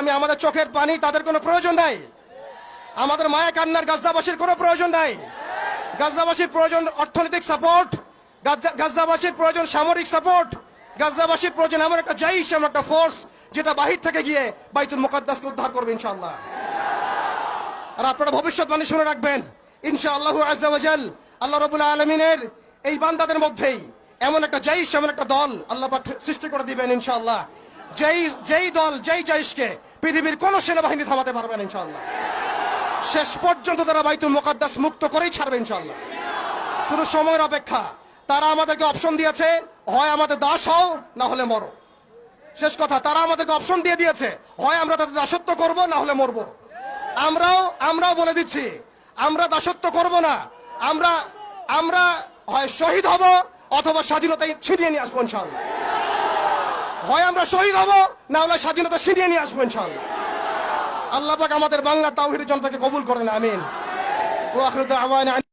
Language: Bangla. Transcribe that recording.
আমি আমাদের চোখের পানি তাদের কোনো প্রয়োজন নাই, আমাদের মায়া কান্নার গাজাবাসীর কোনো প্রয়োজন নাই। গাজাবাসীর প্রয়োজন অর্থনৈতিক সাপোর্ট, গাজাবাসীর প্রয়োজন সামরিক সাপোর্ট, গাজাবাসীর প্রয়োজন এমন একটা জাইশ, এমন একটা ফোর্স যেটা বাহির থেকে গিয়ে বাইতুল মুকাদ্দাসকে উদ্ধার করবে ইনশাআল্লাহ। আর আপনারা ভবিষ্যৎবাণী শুনে রাখবেন, ইনশাআল্লাহু আযজা ওয়া জাল আল্লাহ রাব্বুল আলামিনের এই বান্দাদের মধ্যেই এমন একটা জাইশ, এমন একটা দল আল্লাহ পাক সৃষ্টি করে দিবেন ইনশাআল্লাহ। যেই দল, যেই জাইশকে পৃথিবীর কোন সেনাবাহিনী থামাতে পারবে না ইনশাআল্লাহ। শেষ পর্যন্ত তারা বাইতুল মুকাদ্দাস মুক্ত করেই ছাড়বে ইনশাআল্লাহ। শুধু সময়ের অপেক্ষা। তারা আমাদেরকে অপশন দিয়েছে, হয় আমাদের দাস হও না হলে মরো। শেষ কথা, তারা আমাদেরকে অপশন দিয়ে দিয়েছে, হয় আমরা তাদের দাসত্ব করব না হলে মরবো। আমরাও বলে দিচ্ছি, আমরা দাসত্ব করব না। আমরা হয় শহীদ হব অথবা স্বাধীনতা ছিনিয়ে নিয়ে আসবো ইনশাআল্লাহ। হয় আমরা শহীদ হব না হলে স্বাধীনতা ছিনিয়ে নিয়ে আসবো ইনশাআল্লাহ। আল্লাহ পাক আমাদের বাংলার তাওহীদের জনতাকে কবুল করেন, আমিন। ওয়া আখিরু দাওয়ানা।